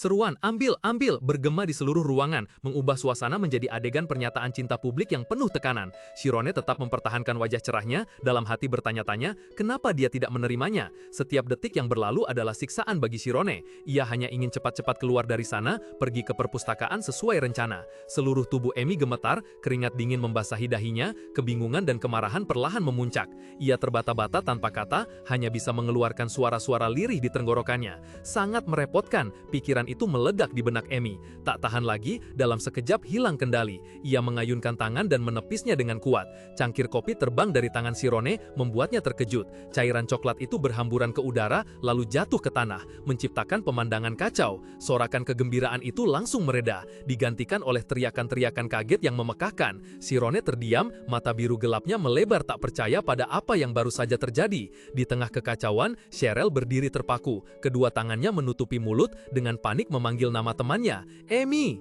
Seruan "ambil, ambil" bergema di seluruh ruangan, mengubah suasana menjadi adegan pernyataan cinta publik yang penuh tekanan. Shirone tetap mempertahankan wajah cerahnya, dalam hati bertanya-tanya, kenapa dia tidak menerimanya? Setiap detik yang berlalu adalah siksaan bagi Shirone. Ia hanya ingin cepat-cepat keluar dari sana, pergi ke perpustakaan sesuai rencana. Seluruh tubuh Emi gemetar, keringat dingin membasahi dahinya, kebingungan dan kemarahan perlahan memuncak. Ia terbata-bata tanpa kata, hanya bisa mengeluarkan suara-suara lirih di tenggorokannya. Sangat merepotkan, pikiran itu melegak di benak Emi. Tak tahan lagi, dalam sekejap hilang kendali. Ia mengayunkan tangan dan menepisnya dengan kuat. Cangkir kopi terbang dari tangan Shirone, membuatnya terkejut. Cairan coklat itu berhamburan ke udara, lalu jatuh ke tanah, menciptakan pemandangan kacau. Sorakan kegembiraan itu langsung mereda, digantikan oleh teriakan-teriakan kaget yang memekakkan. Shirone terdiam, mata biru gelapnya melebar tak percaya pada apa yang baru saja terjadi. Di tengah kekacauan, Cheryl berdiri terpaku. Kedua tangannya menutupi mulut, dengan panik memanggil nama temannya, "Emi!"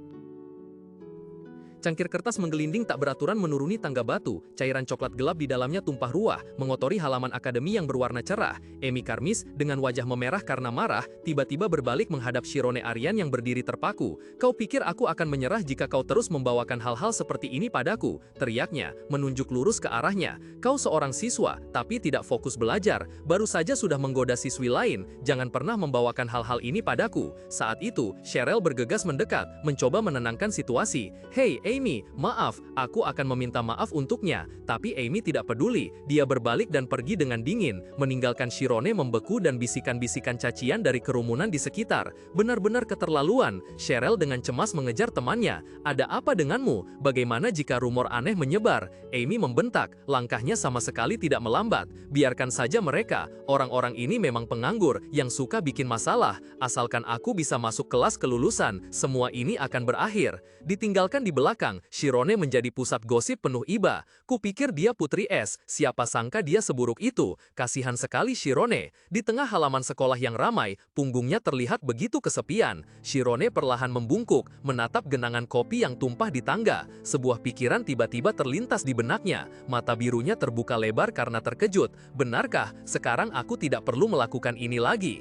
Cangkir kertas menggelinding tak beraturan menuruni tangga batu, cairan coklat gelap di dalamnya tumpah ruah, mengotori halaman akademi yang berwarna cerah. Emi Karmis, dengan wajah memerah karena marah, tiba-tiba berbalik menghadap Shirone Aryan yang berdiri terpaku. "Kau pikir aku akan menyerah jika kau terus membawakan hal-hal seperti ini padaku?" teriaknya, menunjuk lurus ke arahnya. "Kau seorang siswa, tapi tidak fokus belajar, baru saja sudah menggoda siswi lain, jangan pernah membawakan hal-hal ini padaku." Saat itu, Cheryl bergegas mendekat, mencoba menenangkan situasi. "Hei, Amy, maaf, aku akan meminta maaf untuknya." Tapi Amy tidak peduli, dia berbalik dan pergi dengan dingin, meninggalkan Shirone membeku dan bisikan-bisikan cacian dari kerumunan di sekitar. Benar-benar keterlaluan. Cheryl dengan cemas mengejar temannya. "Ada apa denganmu? Bagaimana jika rumor aneh menyebar?" Amy membentak, langkahnya sama sekali tidak melambat. "Biarkan saja mereka, orang-orang ini memang penganggur, yang suka bikin masalah. Asalkan aku bisa masuk kelas kelulusan, semua ini akan berakhir." Ditinggalkan di belakang, Shirone menjadi pusat gosip penuh iba. "Kupikir dia putri es, siapa sangka dia seburuk itu." Kasihan sekali Shirone. Di tengah halaman sekolah yang ramai, punggungnya terlihat begitu kesepian. Shirone perlahan membungkuk, menatap genangan kopi yang tumpah di tangga. Sebuah pikiran tiba-tiba terlintas di benaknya. Mata birunya terbuka lebar karena terkejut. "Benarkah, sekarang aku tidak perlu melakukan ini lagi?"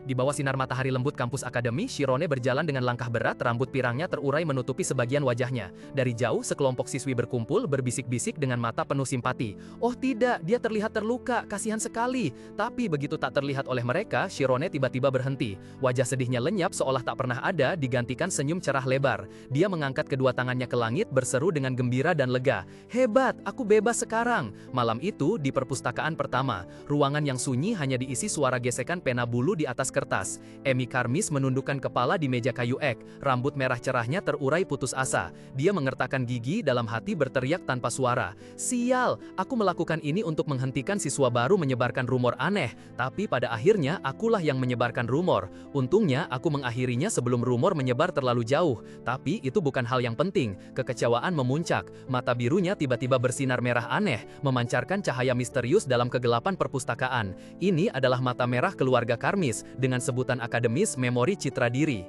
Di bawah sinar matahari lembut kampus akademi, Shirone berjalan dengan langkah berat, rambut pirangnya terurai menutupi sebagian wajahnya. Dari jauh, sekelompok siswi berkumpul, berbisik-bisik dengan mata penuh simpati. "Oh tidak, dia terlihat terluka, kasihan sekali." Tapi begitu tak terlihat oleh mereka, Shirone tiba-tiba berhenti. Wajah sedihnya lenyap seolah tak pernah ada, digantikan senyum cerah lebar. Dia mengangkat kedua tangannya ke langit, berseru dengan gembira dan lega. "Hebat, aku bebas sekarang." Malam itu, di perpustakaan pertama, ruangan yang sunyi hanya diisi suara gesekan pena bulu di atas kertas. Emi Karmis menundukkan kepala di meja kayu ek, rambut merah cerahnya terurai putus asa. Dia mengertakkan gigi, dalam hati berteriak tanpa suara. "Sial, aku melakukan ini untuk menghentikan siswa baru menyebarkan rumor aneh, tapi pada akhirnya akulah yang menyebarkan rumor. Untungnya aku mengakhirinya sebelum rumor menyebar terlalu jauh." Tapi itu bukan hal yang penting. Kekecewaan memuncak, mata birunya tiba-tiba bersinar merah aneh, memancarkan cahaya misterius dalam kegelapan perpustakaan. Ini adalah mata merah keluarga Karmis, dengan sebutan akademis memori citra diri.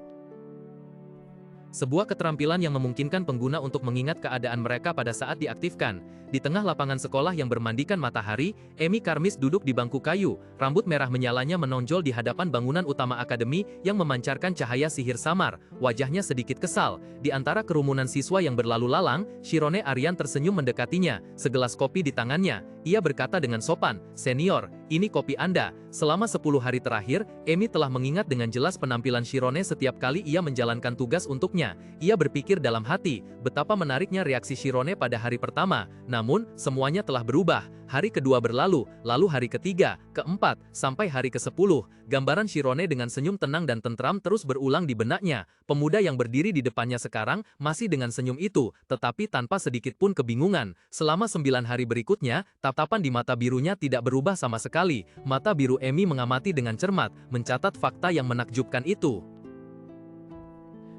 Sebuah keterampilan yang memungkinkan pengguna untuk mengingat keadaan mereka pada saat diaktifkan. Di tengah lapangan sekolah yang bermandikan matahari, Emi Karmis duduk di bangku kayu, rambut merah menyalanya menonjol di hadapan bangunan utama akademi yang memancarkan cahaya sihir samar. Wajahnya sedikit kesal. Di antara kerumunan siswa yang berlalu lalang, Shirone Aryan tersenyum mendekatinya, segelas kopi di tangannya. Ia berkata dengan sopan, "Senior, ini kopi Anda." Selama 10 hari terakhir, Emi telah mengingat dengan jelas penampilan Shirone setiap kali ia menjalankan tugas untuknya. Ia berpikir dalam hati, betapa menariknya reaksi Shirone pada hari pertama. Namun, semuanya telah berubah. Hari kedua berlalu, lalu hari ketiga, keempat, sampai hari ke-10. Gambaran Shirone dengan senyum tenang dan tentram terus berulang di benaknya. Pemuda yang berdiri di depannya sekarang masih dengan senyum itu, tetapi tanpa sedikit pun kebingungan. Selama 9 hari berikutnya, tatapan di mata birunya tidak berubah sama sekali. Mata biru Emi mengamati dengan cermat, mencatat fakta yang menakjubkan itu.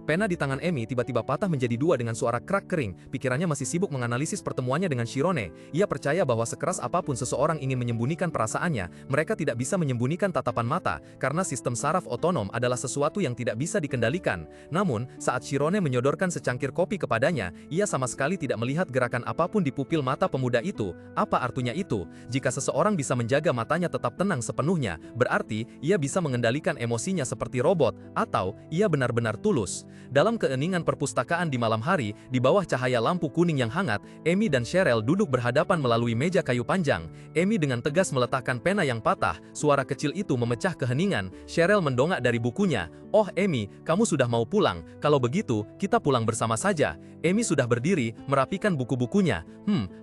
Pena di tangan Emi tiba-tiba patah menjadi dua dengan suara krak kering. Pikirannya masih sibuk menganalisis pertemuannya dengan Shirone. Ia percaya bahwa sekeras apapun seseorang ingin menyembunyikan perasaannya, mereka tidak bisa menyembunyikan tatapan mata, karena sistem saraf otonom adalah sesuatu yang tidak bisa dikendalikan. Namun, saat Shirone menyodorkan secangkir kopi kepadanya, ia sama sekali tidak melihat gerakan apapun di pupil mata pemuda itu. Apa artinya itu? Jika seseorang bisa menjaga matanya tetap tenang sepenuhnya, berarti ia bisa mengendalikan emosinya seperti robot, atau ia benar-benar tulus. Dalam keheningan perpustakaan di malam hari, di bawah cahaya lampu kuning yang hangat, Emi dan Cheryl duduk berhadapan melalui meja kayu panjang. Emi dengan tegas meletakkan pena yang patah, suara kecil itu memecah keheningan. Cheryl mendongak dari bukunya. "Oh Emi, kamu sudah mau pulang, kalau begitu, kita pulang bersama saja." Emi sudah berdiri, merapikan buku-bukunya.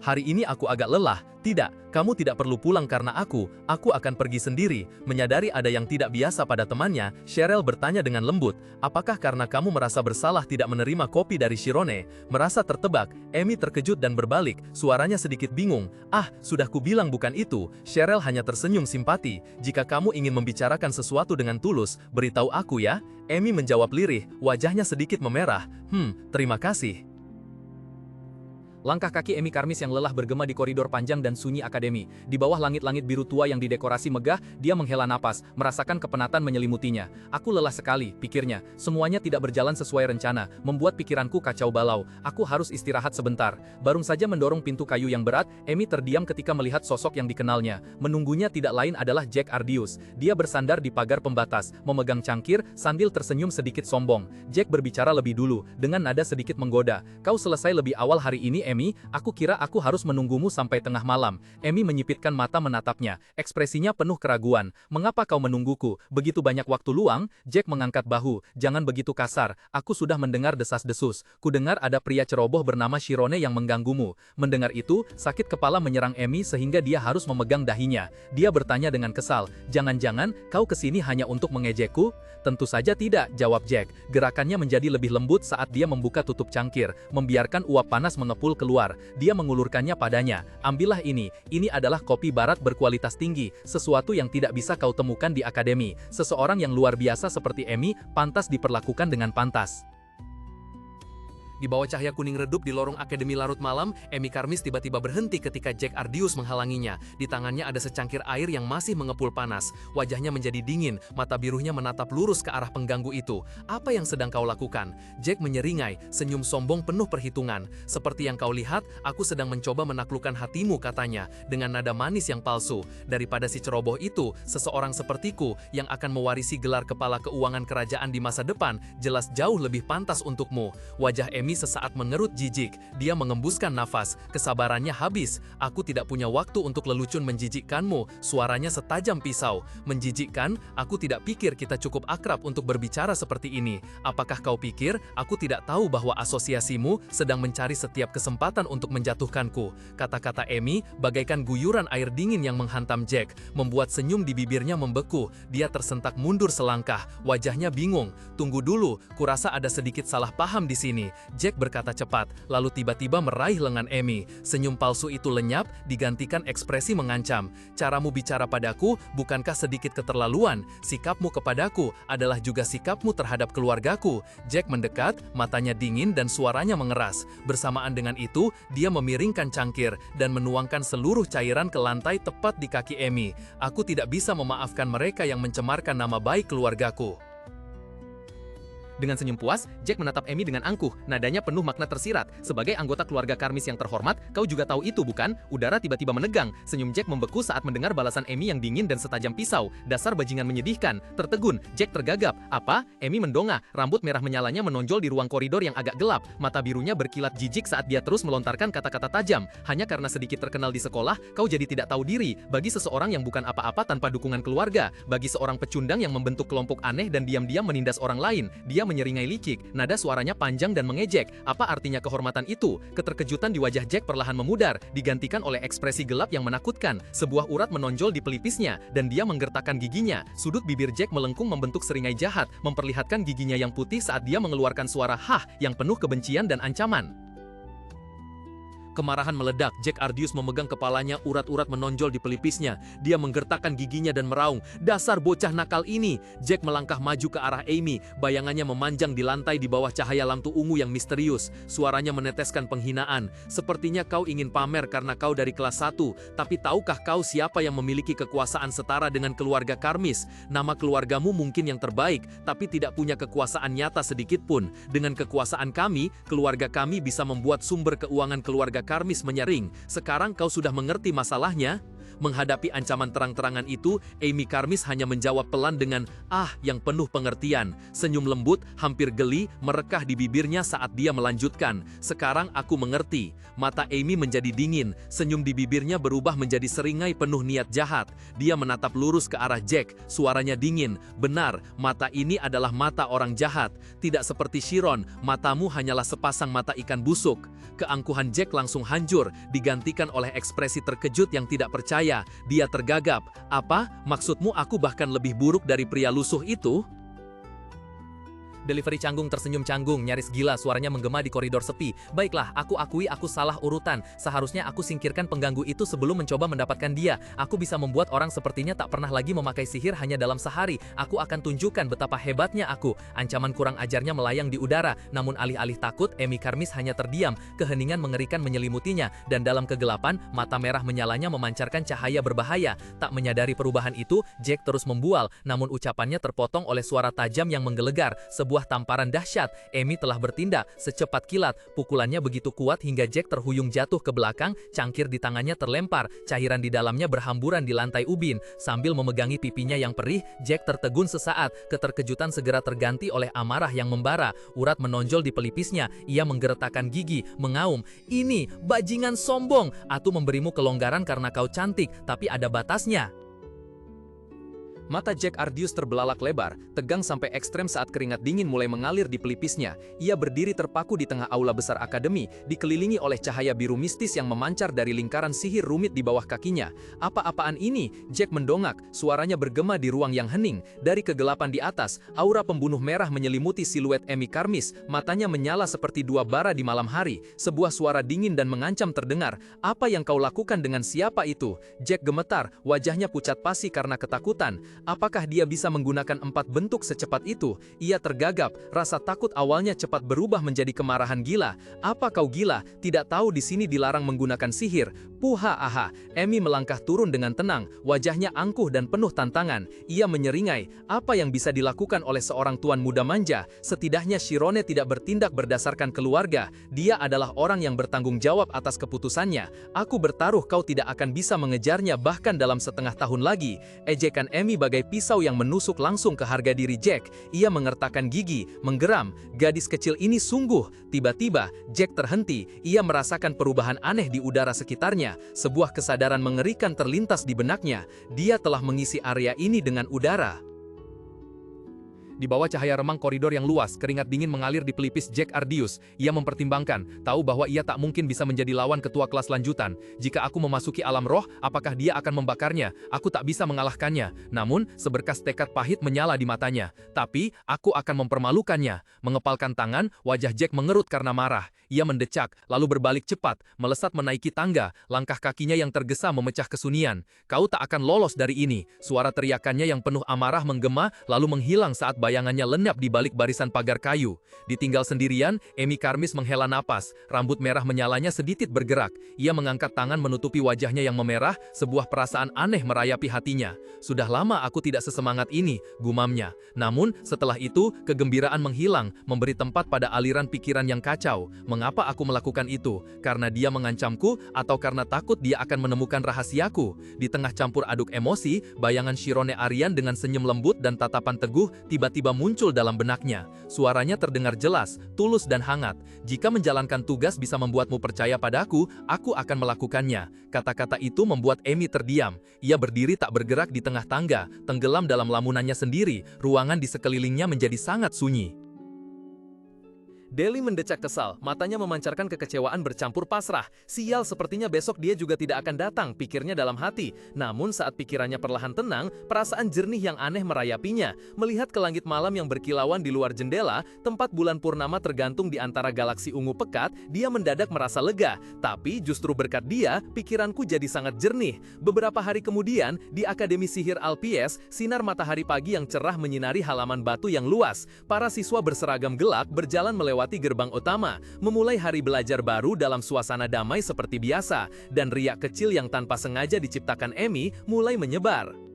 Hari ini aku agak lelah." "Tidak, kamu tidak perlu pulang karena aku akan pergi sendiri." Menyadari ada yang tidak biasa pada temannya, Cheryl bertanya dengan lembut, "Apakah karena kamu merasa bersalah tidak menerima kopi dari Shirone?" Merasa tertebak, Emi terkejut dan berbalik, suaranya sedikit bingung. "Ah, sudah kubilang bukan itu." Cheryl hanya tersenyum simpati. "Jika kamu ingin membicarakan sesuatu dengan tulus, beritahu aku ya." Emi menjawab lirih, wajahnya sedikit memerah. Terima kasih." Langkah kaki Emi Karmis yang lelah bergema di koridor panjang dan sunyi akademi. Di bawah langit-langit biru tua yang didekorasi megah, dia menghela napas, merasakan kepenatan menyelimutinya. "Aku lelah sekali," pikirnya. "Semuanya tidak berjalan sesuai rencana, membuat pikiranku kacau balau. Aku harus istirahat sebentar." Baru saja mendorong pintu kayu yang berat, Emi terdiam ketika melihat sosok yang dikenalnya. Menunggunya tidak lain adalah Jack Ardius. Dia bersandar di pagar pembatas, memegang cangkir, sambil tersenyum sedikit sombong. Jack berbicara lebih dulu, dengan nada sedikit menggoda. "Kau selesai lebih awal hari ini, Emi, aku kira aku harus menunggumu sampai tengah malam." Emi menyipitkan mata menatapnya, ekspresinya penuh keraguan. "Mengapa kau menungguku? Begitu banyak waktu luang?" Jack mengangkat bahu. "Jangan begitu kasar, aku sudah mendengar desas-desus. Kudengar ada pria ceroboh bernama Shirone yang mengganggumu." Mendengar itu, sakit kepala menyerang Emi sehingga dia harus memegang dahinya. Dia bertanya dengan kesal, "Jangan-jangan kau kesini hanya untuk mengejekku?" "Tentu saja tidak," jawab Jack. Gerakannya menjadi lebih lembut saat dia membuka tutup cangkir, membiarkan uap panas mengepul keluar. Dia mengulurkannya padanya. "Ambillah ini adalah kopi barat berkualitas tinggi, sesuatu yang tidak bisa kau temukan di akademi. Seseorang yang luar biasa seperti Emi, pantas diperlakukan dengan pantas." Di bawah cahaya kuning redup di lorong akademi larut malam, Emi Karmis tiba-tiba berhenti ketika Jack Ardius menghalanginya. Di tangannya ada secangkir air yang masih mengepul panas. Wajahnya menjadi dingin, mata birunya menatap lurus ke arah pengganggu itu. "Apa yang sedang kau lakukan?" Jack menyeringai, senyum sombong penuh perhitungan. "Seperti yang kau lihat, aku sedang mencoba menaklukkan hatimu," katanya, dengan nada manis yang palsu. "Daripada si ceroboh itu, seseorang sepertiku, yang akan mewarisi gelar kepala keuangan kerajaan di masa depan, jelas jauh lebih pantas untukmu." Wajah Emi sesaat mengerut jijik. Dia mengembuskan nafas, kesabarannya habis. "Aku tidak punya waktu untuk lelucon menjijikkanmu." Suaranya setajam pisau. "Menjijikkan? Aku tidak pikir kita cukup akrab untuk berbicara seperti ini. Apakah kau pikir aku tidak tahu bahwa asosiasimu sedang mencari setiap kesempatan untuk menjatuhkanku?" Kata-kata Emi bagaikan guyuran air dingin yang menghantam Jack, membuat senyum di bibirnya membeku. Dia tersentak mundur selangkah, wajahnya bingung. "Tunggu dulu, kurasa ada sedikit salah paham di sini." Jack berkata cepat, lalu tiba-tiba meraih lengan Emi. Senyum palsu itu lenyap, digantikan ekspresi mengancam. "Caramu bicara padaku bukankah sedikit keterlaluan? Sikapmu kepadaku adalah juga sikapmu terhadap keluargaku." Jack mendekat, matanya dingin dan suaranya mengeras. Bersamaan dengan itu, dia memiringkan cangkir dan menuangkan seluruh cairan ke lantai tepat di kaki Emi. "Aku tidak bisa memaafkan mereka yang mencemarkan nama baik keluargaku." Dengan senyum puas, Jack menatap Emi dengan angkuh, nadanya penuh makna tersirat. "Sebagai anggota keluarga Karmis yang terhormat, kau juga tahu itu bukan?" Udara tiba-tiba menegang, senyum Jack membeku saat mendengar balasan Emi yang dingin dan setajam pisau. "Dasar bajingan menyedihkan." Tertegun, Jack tergagap. "Apa?" Emi mendongak, rambut merah menyalanya menonjol di ruang koridor yang agak gelap. Mata birunya berkilat jijik saat dia terus melontarkan kata-kata tajam. "Hanya karena sedikit terkenal di sekolah, kau jadi tidak tahu diri. Bagi seseorang yang bukan apa-apa tanpa dukungan keluarga, bagi seorang pecundang yang membentuk kelompok aneh dan diam-diam menindas orang lain." Dia menyeringai licik, nada suaranya panjang dan mengejek. "Apa artinya kehormatan itu?" Keterkejutan di wajah Jack perlahan memudar, digantikan oleh ekspresi gelap yang menakutkan. Sebuah urat menonjol di pelipisnya, dan dia menggertakkan giginya. Sudut bibir Jack melengkung membentuk seringai jahat, memperlihatkan giginya yang putih saat dia mengeluarkan suara "hah" yang penuh kebencian dan ancaman. Kemarahan meledak, Jack Ardius memegang kepalanya, urat-urat menonjol di pelipisnya. Dia menggertakkan giginya dan meraung, "Dasar bocah nakal ini!" Jack melangkah maju ke arah Amy, bayangannya memanjang di lantai di bawah cahaya lampu ungu yang misterius. Suaranya meneteskan penghinaan. "Sepertinya kau ingin pamer karena kau dari kelas 1, tapi tahukah kau siapa yang memiliki kekuasaan setara dengan keluarga Karmis? Nama keluargamu mungkin yang terbaik, tapi tidak punya kekuasaan nyata sedikit pun. Dengan kekuasaan kami, keluarga kami bisa membuat sumber keuangan keluarga Karmis menyering. Sekarang kau sudah mengerti masalahnya?" Menghadapi ancaman terang-terangan itu, Amy Karmis hanya menjawab pelan dengan yang penuh pengertian. Senyum lembut, hampir geli, merekah di bibirnya saat dia melanjutkan, "Sekarang aku mengerti." Mata Amy menjadi dingin, senyum di bibirnya berubah menjadi seringai penuh niat jahat. Dia menatap lurus ke arah Jack, suaranya dingin, "Benar, mata ini adalah mata orang jahat. Tidak seperti Chiron, matamu hanyalah sepasang mata ikan busuk." Keangkuhan Jack langsung hancur, digantikan oleh ekspresi terkejut yang tidak percaya. Dia tergagap. "Apa? Maksudmu aku bahkan lebih buruk dari pria lusuh itu?" Delivery canggung tersenyum canggung, nyaris gila, suaranya menggema di koridor sepi. "Baiklah, aku akui aku salah urutan. Seharusnya aku singkirkan pengganggu itu sebelum mencoba mendapatkan dia. Aku bisa membuat orang sepertinya tak pernah lagi memakai sihir hanya dalam sehari. Aku akan tunjukkan betapa hebatnya aku." Ancaman kurang ajarnya melayang di udara, namun alih-alih takut, Amy Karmis hanya terdiam. Keheningan mengerikan menyelimutinya, dan dalam kegelapan, mata merah menyalanya memancarkan cahaya berbahaya. Tak menyadari perubahan itu, Jack terus membual, namun ucapannya terpotong oleh suara tajam yang menggelegar. Sebuah tamparan dahsyat. Amy telah bertindak secepat kilat. Pukulannya begitu kuat hingga Jack terhuyung jatuh ke belakang, cangkir di tangannya terlempar, cairan di dalamnya berhamburan di lantai ubin. Sambil memegangi pipinya yang perih, Jack tertegun sesaat. Keterkejutan segera terganti oleh amarah yang membara. Urat menonjol di pelipisnya. Ia menggeretakkan gigi, mengaum, "Ini bajingan sombong! Aku memberimu kelonggaran karena kau cantik, tapi ada batasnya." Mata Jack Ardius terbelalak lebar, tegang sampai ekstrem saat keringat dingin mulai mengalir di pelipisnya. Ia berdiri terpaku di tengah aula besar akademi, dikelilingi oleh cahaya biru mistis yang memancar dari lingkaran sihir rumit di bawah kakinya. "Apa-apaan ini?" Jack mendongak, suaranya bergema di ruang yang hening. Dari kegelapan di atas, aura pembunuh merah menyelimuti siluet Amy Karmis, matanya menyala seperti dua bara di malam hari. Sebuah suara dingin dan mengancam terdengar, "Apa yang kau lakukan dengan siapa itu?" Jack gemetar, wajahnya pucat pasi karena ketakutan. Apakah dia bisa menggunakan 4 bentuk secepat itu? Ia tergagap, rasa takut awalnya cepat berubah menjadi kemarahan gila. "Apa kau gila? Tidak tahu di sini dilarang menggunakan sihir?" "Puha aha." Amy melangkah turun dengan tenang, wajahnya angkuh dan penuh tantangan. Ia menyeringai, apa yang bisa dilakukan oleh seorang tuan muda manja? Setidaknya Chirone tidak bertindak berdasarkan keluarga. Dia adalah orang yang bertanggung jawab atas keputusannya. "Aku bertaruh kau tidak akan bisa mengejarnya bahkan dalam setengah tahun lagi." Ejekan Amy bagai pisau yang menusuk langsung ke harga diri Jack. Ia mengertakkan gigi, menggeram. Gadis kecil ini sungguh. Tiba-tiba, Jack terhenti. Ia merasakan perubahan aneh di udara sekitarnya. Sebuah kesadaran mengerikan terlintas di benaknya. Dia telah mengisi area ini dengan udara. Di bawah cahaya remang koridor yang luas, keringat dingin mengalir di pelipis Jack Ardius. Ia mempertimbangkan, tahu bahwa ia tak mungkin bisa menjadi lawan ketua kelas lanjutan. "Jika aku memasuki alam roh, apakah dia akan membakarnya? Aku tak bisa mengalahkannya." Namun, seberkas tekad pahit menyala di matanya. "Tapi, aku akan mempermalukannya." Mengepalkan tangan, wajah Jack mengerut karena marah. Ia mendecak, lalu berbalik cepat, melesat menaiki tangga. Langkah kakinya yang tergesa memecah kesunyian. "Kau tak akan lolos dari ini." Suara teriakannya yang penuh amarah menggema, lalu menghilang saat bayangannya lenyap di balik barisan pagar kayu. Ditinggal sendirian, Amy Karmis menghela napas. Rambut merah menyalanya sedikit bergerak. Ia mengangkat tangan menutupi wajahnya yang memerah, sebuah perasaan aneh merayapi hatinya. "Sudah lama aku tidak sesemangat ini," gumamnya. Namun, setelah itu, kegembiraan menghilang, memberi tempat pada aliran pikiran yang kacau. Mengapa aku melakukan itu? Karena dia mengancamku, atau karena takut dia akan menemukan rahasiaku? Di tengah campur aduk emosi, bayangan Chirone Aryan dengan senyum lembut dan tatapan teguh tiba-tiba muncul dalam benaknya. Suaranya terdengar jelas, tulus dan hangat. "Jika menjalankan tugas bisa membuatmu percaya padaku, aku akan melakukannya." Kata-kata itu membuat Amy terdiam. Ia berdiri tak bergerak di tengah tangga, tenggelam dalam lamunannya sendiri. Ruangan di sekelilingnya menjadi sangat sunyi. Deli mendecak kesal, matanya memancarkan kekecewaan bercampur pasrah. Sial, sepertinya besok dia juga tidak akan datang, pikirnya dalam hati. Namun saat pikirannya perlahan tenang, perasaan jernih yang aneh merayapinya. Melihat ke langit malam yang berkilauan di luar jendela, tempat bulan purnama tergantung di antara galaksi ungu pekat, dia mendadak merasa lega. Tapi justru berkat dia, pikiranku jadi sangat jernih. Beberapa hari kemudian, di Akademi Sihir Alpies, sinar matahari pagi yang cerah menyinari halaman batu yang luas. Para siswa berseragam gelap berjalan melewati gerbang utama, memulai hari belajar baru dalam suasana damai seperti biasa, dan riak kecil yang tanpa sengaja diciptakan Emi mulai menyebar.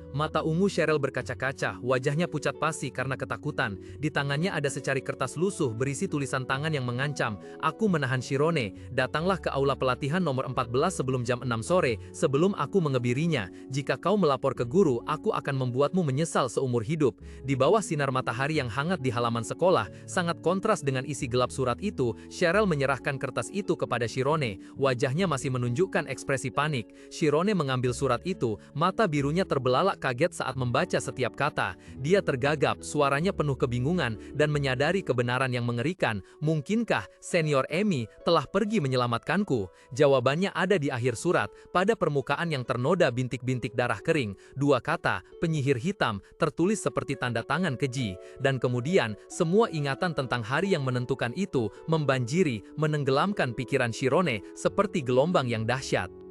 Mata ungu Cheryl berkaca-kaca, wajahnya pucat pasi karena ketakutan. Di tangannya ada secari kertas lusuh berisi tulisan tangan yang mengancam, "Aku menahan Shirone, datanglah ke aula pelatihan nomor 14 sebelum jam 6 sore, sebelum aku mengebirinya. Jika kau melapor ke guru, aku akan membuatmu menyesal seumur hidup." Di bawah sinar matahari yang hangat di halaman sekolah, sangat kontras dengan isi gelap surat itu, Cheryl menyerahkan kertas itu kepada Shirone. Wajahnya masih menunjukkan ekspresi panik. Shirone mengambil surat itu, mata birunya terbelalak kaget saat membaca setiap kata. Dia tergagap, suaranya penuh kebingungan, dan menyadari kebenaran yang mengerikan. Mungkinkah senior Emi telah pergi menyelamatkanku? Jawabannya ada di akhir surat, pada permukaan yang ternoda bintik-bintik darah kering. Dua kata, penyihir hitam, tertulis seperti tanda tangan keji. Dan kemudian, semua ingatan tentang hari yang menentukan itu membanjiri, menenggelamkan pikiran Shirone seperti gelombang yang dahsyat.